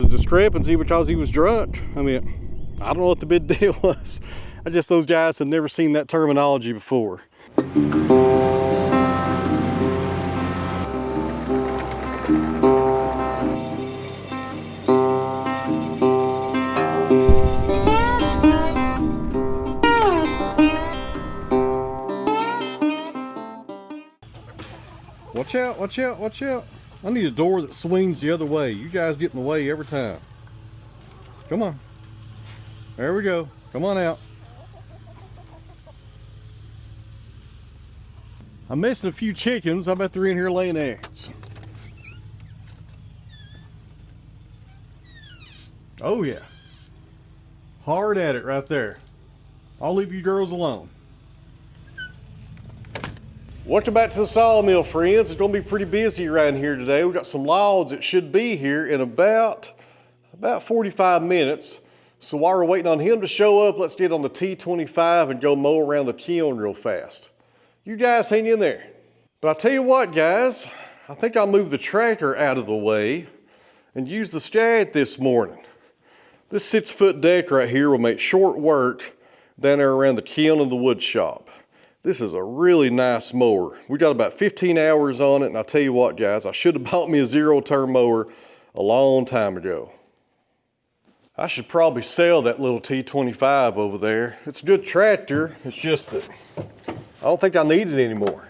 discrepancy because he was drunk. I mean, I don't know what the big deal was. I guess those guys have never seen that terminology before. Watch out, watch out, watch out. I need a door that swings the other way. You guys get in the way every time. Come on. There we go. Come on out. I'm missing a few chickens. I bet they're in here laying eggs. Oh yeah. Hard at it right there. I'll leave you girls alone. Welcome back to the sawmill, friends. It's going to be pretty busy around here today. We've got some logs that should be here in about 45 minutes. So while we're waiting on him to show up, let's get on the T25 and go mow around the kiln real fast. You guys hang in there. But I'll tell you what, guys, I think I'll move the tractor out of the way and use the Skag this morning. This 6-foot deck right here will make short work down there around the kiln and the wood shop. This is a really nice mower. We got about 15 hours on it, and I'll tell you what, guys, I should have bought me a zero-turn mower a long time ago. I should probably sell that little T25 over there. It's a good tractor, it's just that I don't think I need it anymore.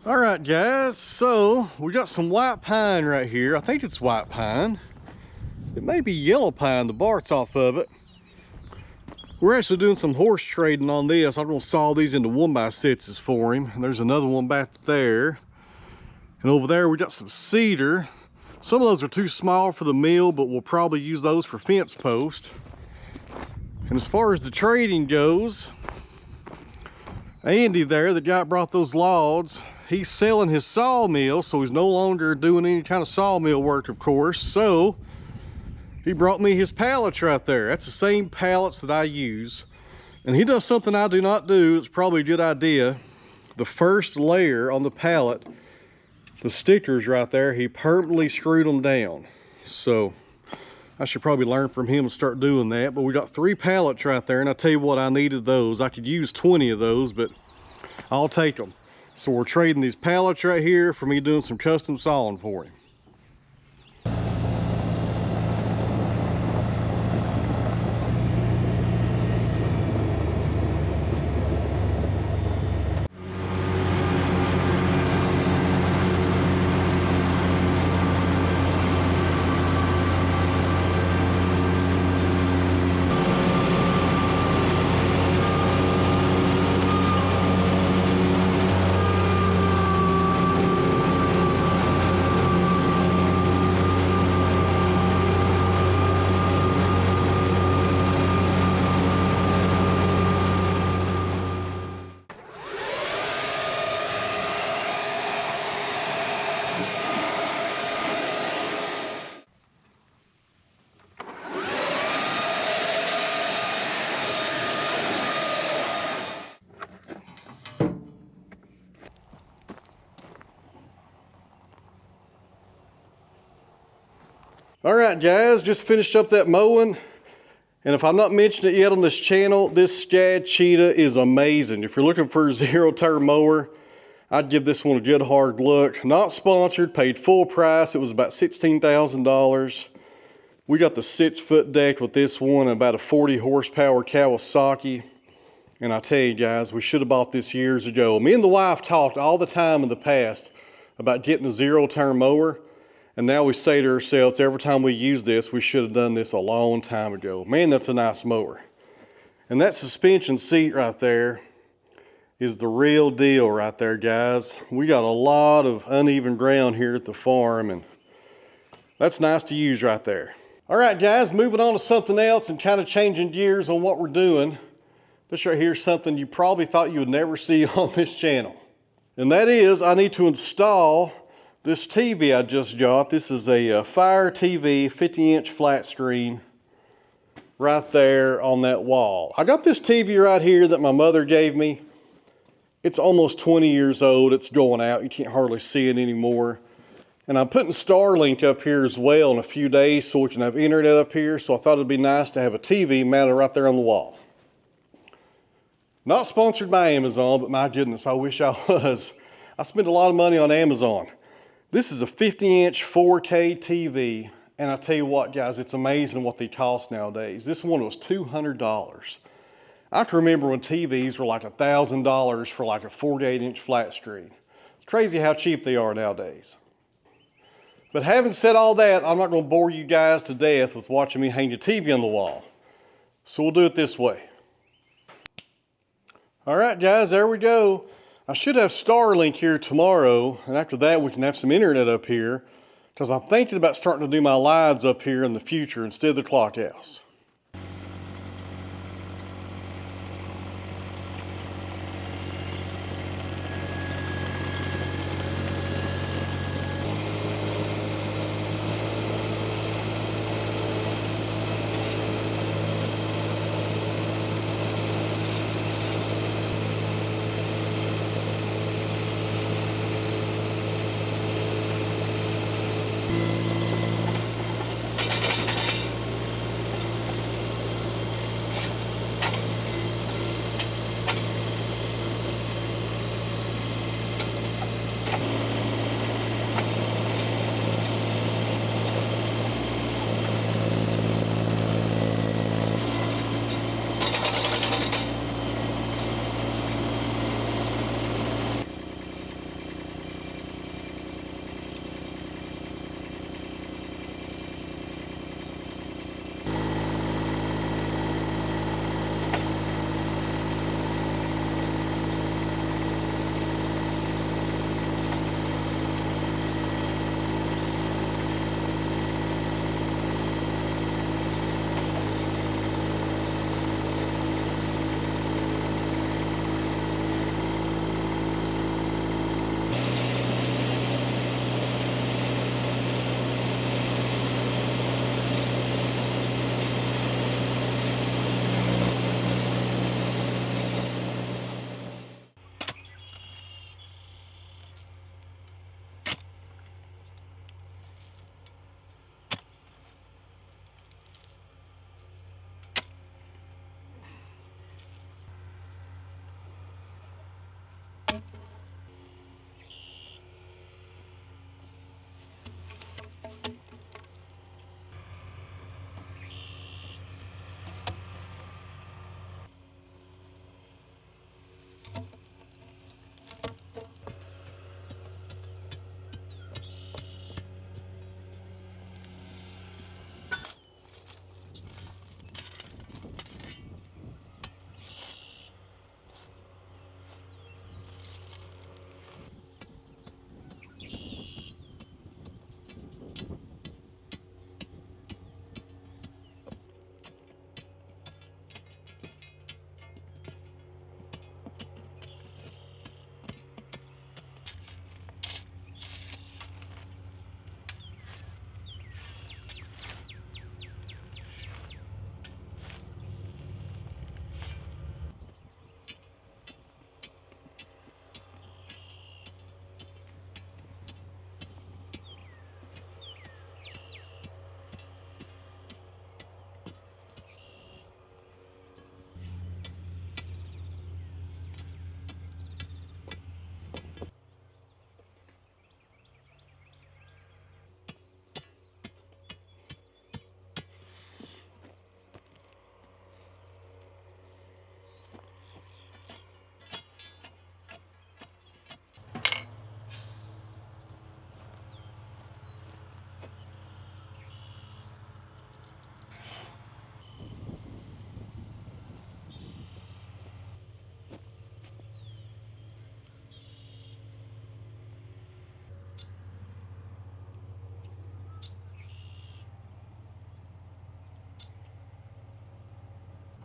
All right, guys, so we got some white pine right here. I think it's white pine. It may be yellow pine, the bark's off of it. We're actually doing some horse trading on this. I'm gonna saw these into 1x6s for him. And there's another one back there. And over there, we got some cedar. Some of those are too small for the mill, but we'll probably use those for fence posts. And as far as the trading goes, Andy there, the guy that brought those logs, he's selling his sawmill, so he's no longer doing any kind of sawmill work, of course. So he brought me his pallets right there. That's the same pallets that I use. And he does something I do not do. It's probably a good idea. The first layer on the pallet, the stickers right there, he permanently screwed them down. So I should probably learn from him and start doing that. But we got 3 pallets right there, and I tell you what, I needed those. I could use 20 of those, but I'll take them. So we're trading these pallets right here for me doing some custom sawing for him. All right, guys, just finished up that mowing. And if I've not mentioned it yet on this channel, this Scad Cheetah is amazing. If you're looking for a zero-turn mower, I'd give this one a good hard look. Not sponsored, paid full price. It was about $16,000. We got the 6-foot deck with this one, about a 40 horsepower Kawasaki. And I tell you guys, we should have bought this years ago. Me and the wife talked all the time in the past about getting a zero-turn mower. And now we say to ourselves, every time we use this, we should have done this a long time ago. Man, that's a nice mower. And that suspension seat right there is the real deal right there, guys. We got a lot of uneven ground here at the farm, and that's nice to use right there. All right, guys, moving on to something else and kind of changing gears on what we're doing. This right here is something you probably thought you would never see on this channel. And that is, I need to install this TV I just got. This is a Fire TV 50-inch flat screen right there on that wall. I got this TV right here that my mother gave me. It's almost 20 years old. It's going out. You can't hardly see it anymore. And I'm putting Starlink up here as well in a few days so we can have internet up here. So I thought it'd be nice to have a TV mounted right there on the wall. Not sponsored by Amazon, but my goodness, I wish I was. I spend a lot of money on Amazon. This is a 50-inch 4K TV, and I tell you what, guys, it's amazing what they cost nowadays. This one was $200. I can remember when TVs were like $1,000 for like a 48-inch flat screen. It's crazy how cheap they are nowadays. But having said all that, I'm not going to bore you guys to death with watching me hang a TV on the wall. So we'll do it this way. All right, guys, there we go. I should have Starlink here tomorrow, and after that we can have some internet up here, because I'm thinking about starting to do my lives up here in the future instead of the clock house.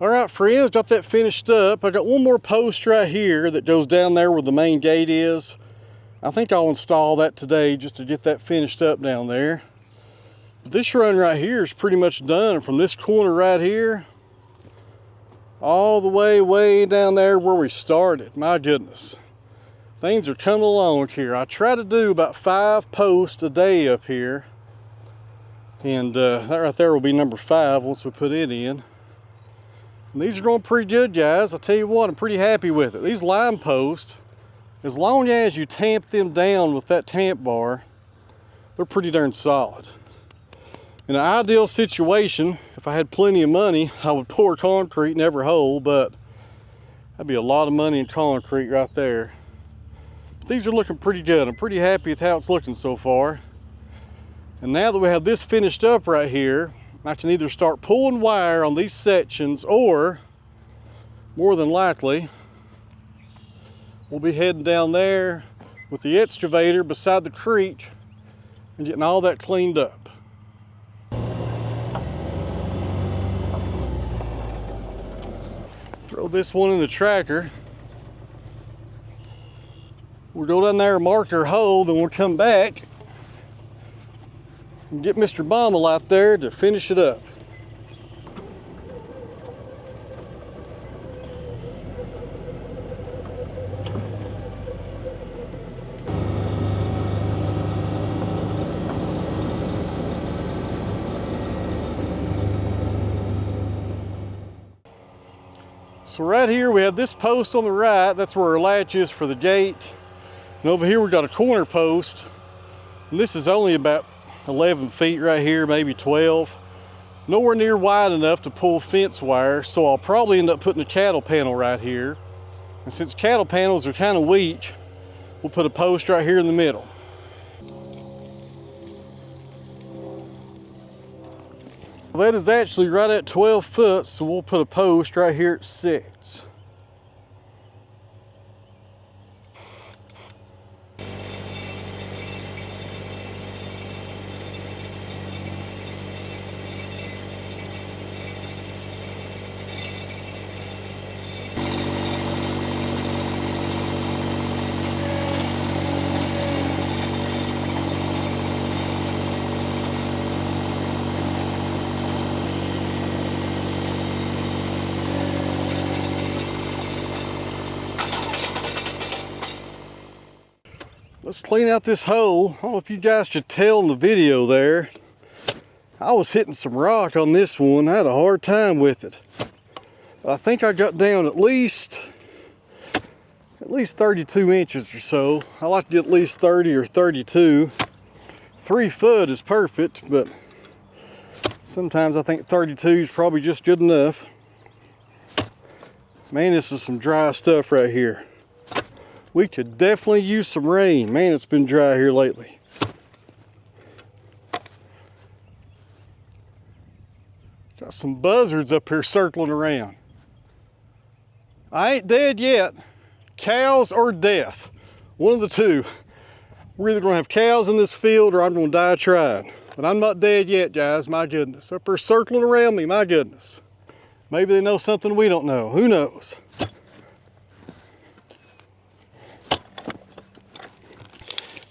All right, friends, got that finished up. I got one more post right here that goes down there where the main gate is. I think I'll install that today just to get that finished up down there. But this run right here is pretty much done from this corner right here all the way down there where we started. My goodness, things are coming along here. I try to do about 5 posts a day up here, and that right there will be number 5 once we put it in. And these are going pretty good, guys. I'll tell you what, I'm pretty happy with it. These line posts, as long as you tamp them down with that tamp bar, they're pretty darn solid. In an ideal situation, if I had plenty of money, I would pour concrete in every hole, but that'd be a lot of money in concrete right there. But these are looking pretty good. I'm pretty happy with how it's looking so far. And now that we have this finished up right here, I can either start pulling wire on these sections, or more than likely, we'll be heading down there with the excavator beside the creek and getting all that cleaned up. Throw this one in the tracker. We'll go down there and mark our hole, then we'll come back and get Mr. Bommel out there to finish it up. So right here we have this post on the right. That's where our latch is for the gate. And over here we got a corner post. And this is only about 11 feet right here, maybe 12. Nowhere near wide enough to pull fence wire, so I'll probably end up putting a cattle panel right here. And since cattle panels are kind of weak, we'll put a post right here in the middle. Well, that is actually right at 12 foot, so we'll put a post right here at 6. Let's clean out this hole. I don't know if you guys could tell in the video there. I was hitting some rock on this one. I had a hard time with it. But I think I got down at least 32 inches or so. I like to get at least 30 or 32. 3 foot is perfect, but sometimes I think 32 is probably just good enough. Man, this is some dry stuff right here. We could definitely use some rain. Man, it's been dry here lately. Got some buzzards up here circling around. I ain't dead yet. Cows or death. One of the two. We're either gonna have cows in this field or I'm gonna die trying. But I'm not dead yet, guys, my goodness. Up here circling around me, my goodness. Maybe they know something we don't know, who knows?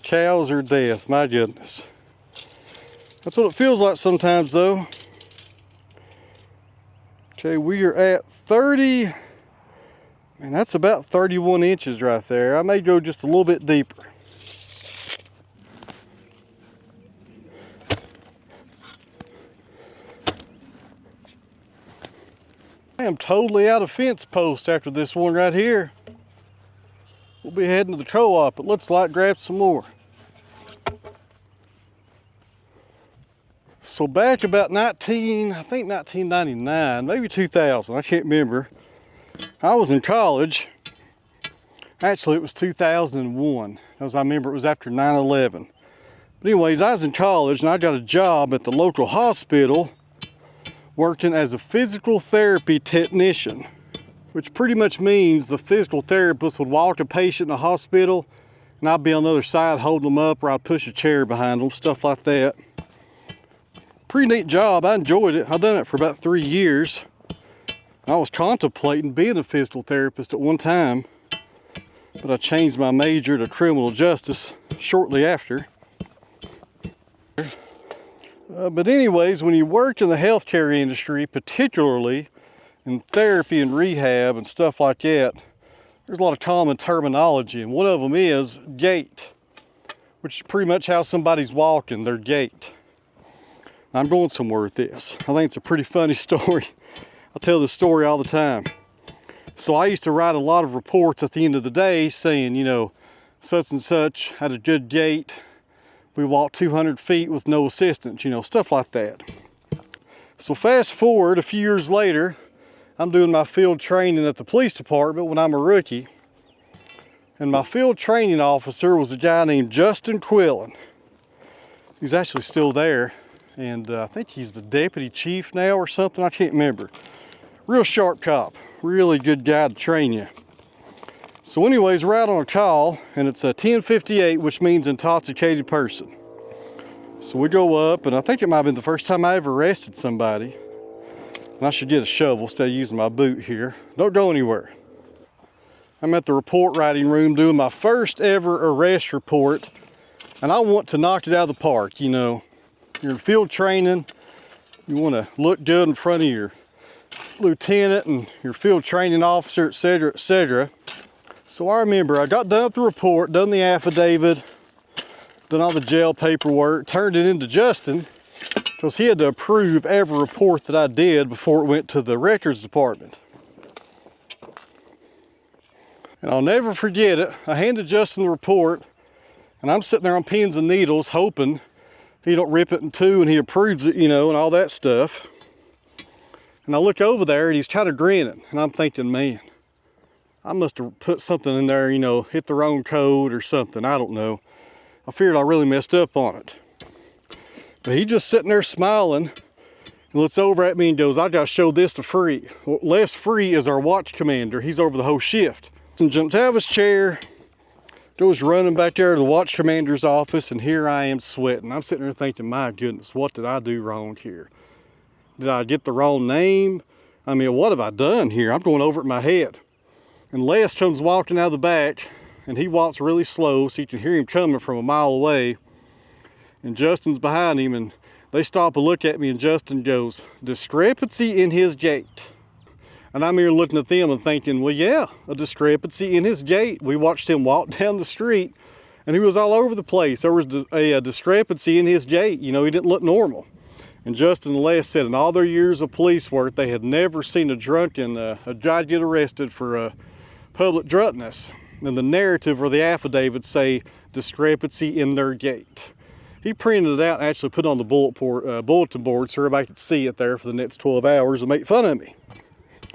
Cows or death, my goodness. That's what it feels like sometimes though. Okay, we are at 30, and that's about 31 inches right there. I may go just a little bit deeper. I am totally out of fence post after this one right here. We'll be heading to the co-op, it looks like, grab some more. So back about I think 1999, maybe 2000, I can't remember. I was in college. Actually, it was 2001, as I remember it was after 9/11. But anyways, I was in college and I got a job at the local hospital working as a physical therapy technician, which pretty much means the physical therapist would walk a patient in the hospital and I'd be on the other side holding them up, or I'd push a chair behind them, stuff like that. Pretty neat job. I enjoyed it. I've done it for about 3 years. I was contemplating being a physical therapist at one time, but I changed my major to criminal justice shortly after. But anyways, when you work in the healthcare industry, particularly in therapy and rehab and stuff like that, there's a lot of common terminology, and one of them is gait, which is pretty much how somebody's walking, their gait. I'm going somewhere with this. I think it's a pretty funny story. I tell this story all the time. So I used to write a lot of reports at the end of the day saying, you know, such and such had a good gait. We walked 200 feet with no assistance, you know, stuff like that. So fast forward a few years later, I'm doing my field training at the police department when I'm a rookie. And my field training officer was a guy named Justin Quillen. He's actually still there. And I think he's the deputy chief now or something, I can't remember. Real sharp cop, really good guy to train you. So anyways, we're out on a call, and it's a 1058, which means intoxicated person. So we go up, and I think it might have been the first time I ever arrested somebody. And I should get a shovel instead of using my boot here. Don't go anywhere. I'm at the report writing room doing my first ever arrest report, and I want to knock it out of the park. You know, you're in field training, you want to look good in front of your lieutenant and your field training officer, etc., etc. So I remember I got done with the report, done the affidavit, done all the jail paperwork, turned it into Justin, because he had to approve every report that I did before it went to the records department. And I'll never forget it. I handed Justin the report, and I'm sitting there on pins and needles hoping he don't rip it in two and he approves it, you know, and all that stuff. And I look over there and he's kind of grinning, and I'm thinking, man, I must have put something in there, you know, hit the wrong code or something, I don't know. I feared I really messed up on it. But he just sitting there smiling and looks over at me and goes, I gotta show this to Free. Well, Les Free is our watch commander. He's over the whole shift. And jumps out of his chair, goes running back there to the watch commander's office, and here I am sweating. I'm sitting there thinking, my goodness, what did I do wrong here? Did I get the wrong name? I mean, what have I done here? I'm going over it in my head. And Les comes walking out of the back, and he walks really slow so you can hear him coming from a mile away. And Justin's behind him, and they stop and look at me, and Justin goes, discrepancy in his gait. And I'm here looking at them and thinking, well, yeah, a discrepancy in his gait. We watched him walk down the street, and he was all over the place. There was a discrepancy in his gait. You know, he didn't look normal. And Justin and Les said in all their years of police work, they had never seen a drunken, a guy get arrested for public drunkenness. And the narrative or the affidavit say discrepancy in their gait. He printed it out and actually put it on the bulletin board so everybody could see it there for the next 12 hours and make fun of me.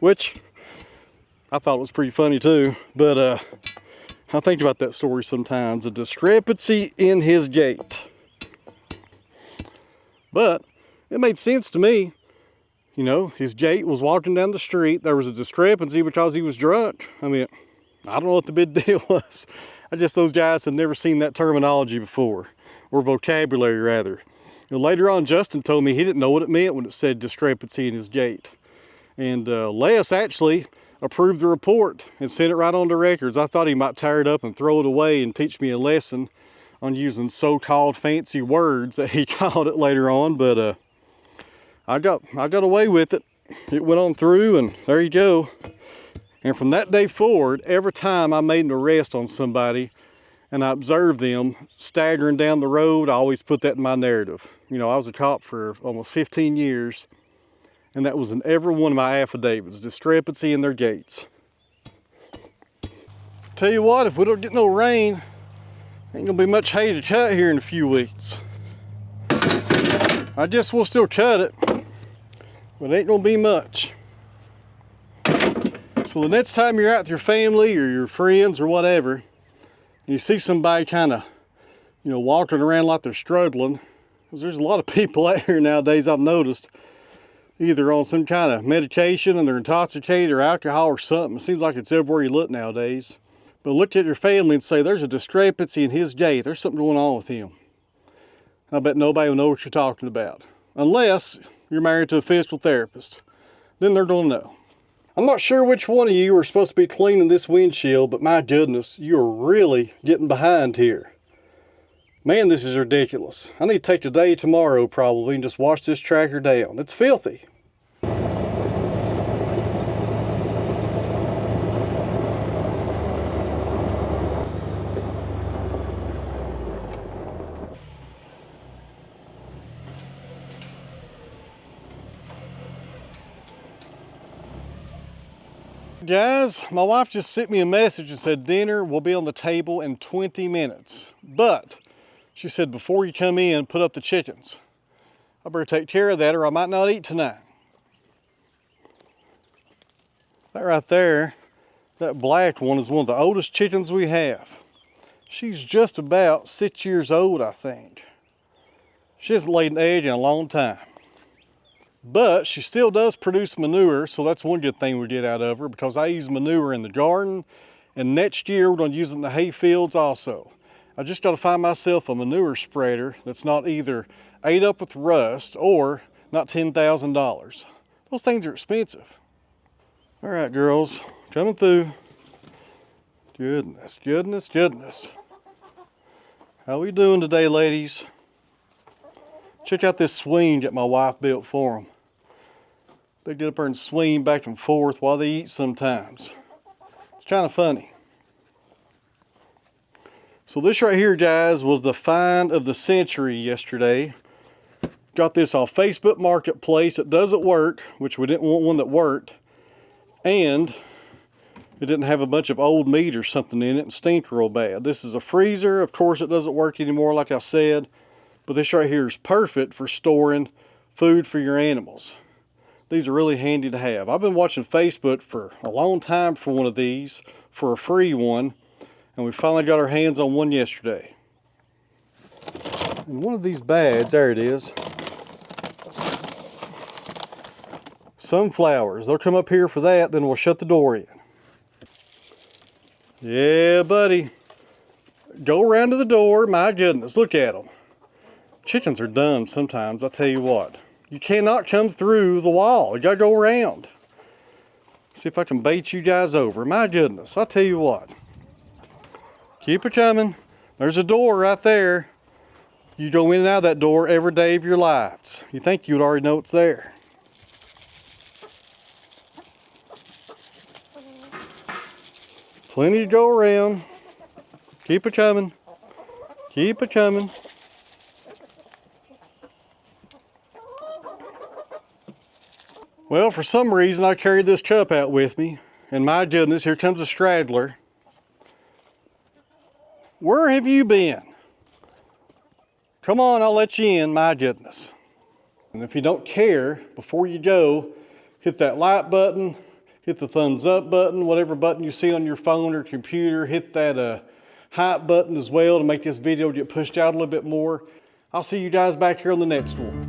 Which I thought was pretty funny too. But I think about that story sometimes, a discrepancy in his gait. But it made sense to me. You know, his gait was walking down the street. There was a discrepancy because he was drunk. I mean, I don't know what the big deal was. I guess those guys had never seen that terminology before, or vocabulary rather. And later on, Justin told me he didn't know what it meant when it said discrepancy in his gait. And Les actually approved the report and sent it right on to records. I thought he might tear it up and throw it away and teach me a lesson on using so-called fancy words that he called it later on, but I got away with it. It went on through, and there you go. And from that day forward, every time I made an arrest on somebody and I observed them staggering down the road, I always put that in my narrative. You know, I was a cop for almost 15 years, and that was in every one of my affidavits, discrepancy in their gaits. Tell you what, if we don't get no rain, ain't gonna be much hay to cut here in a few weeks. I guess we'll still cut it, but it ain't gonna be much. So the next time you're out with your family or your friends or whatever, and you see somebody kind of, you know, walking around like they're struggling, because there's a lot of people out here nowadays I've noticed, either on some kind of medication and they're intoxicated or alcohol or something. It seems like it's everywhere you look nowadays. But look at your family and say, there's a discrepancy in his gait. There's something going on with him. I bet nobody will know what you're talking about. Unless you're married to a physical therapist. Then they're going to know. I'm not sure which one of you are supposed to be cleaning this windshield, but my goodness, you are really getting behind here. Man, this is ridiculous. I need to take today, tomorrow probably, and just wash this tractor down. It's filthy. Guys, my wife just sent me a message and said dinner will be on the table in 20 minutes. But she said before you come in, put up the chickens. I better take care of that or I might not eat tonight. That right there, that black one is one of the oldest chickens we have. She's just about 6 years old, I think. She hasn't laid an egg in a long time. But she still does produce manure, so that's one good thing we get out of her, because I use manure in the garden, and next year we're going to use it in the hay fields also. I just got to find myself a manure spreader that's not either ate up with rust or not $10,000. Those things are expensive. All right, girls, coming through. Goodness, goodness, goodness. How we doing today, ladies? Check out this swing that my wife built for them. They get up there and swing back and forth while they eat sometimes. It's kind of funny. So this right here, guys, was the find of the century yesterday. Got this off Facebook Marketplace. It doesn't work, which we didn't want one that worked. And it didn't have a bunch of old meat or something in it and stink real bad. This is a freezer. Of course, it doesn't work anymore, like I said. But this right here is perfect for storing food for your animals. These are really handy to have. I've been watching Facebook for a long time for one of these, for a free one, and we finally got our hands on one yesterday. And one of these bags, there it is. Sunflowers. They'll come up here for that, then we'll shut the door in. Yeah, buddy. Go around to the door. My goodness, look at them. Chickens are dumb sometimes, I'll tell you what. You cannot come through the wall. You gotta go around. See if I can bait you guys over. My goodness, I'll tell you what. Keep it coming. There's a door right there. You go in and out of that door every day of your lives. You think you'd already know it's there. Plenty to go around. Keep it coming. Keep it coming. Well, for some reason, I carried this cup out with me, and my goodness, here comes a straggler. Where have you been? Come on, I'll let you in, my goodness. And if you don't care, before you go, hit that like button, hit the thumbs up button, whatever button you see on your phone or computer, hit that hype button as well to make this video get pushed out a little bit more. I'll see you guys back here on the next one.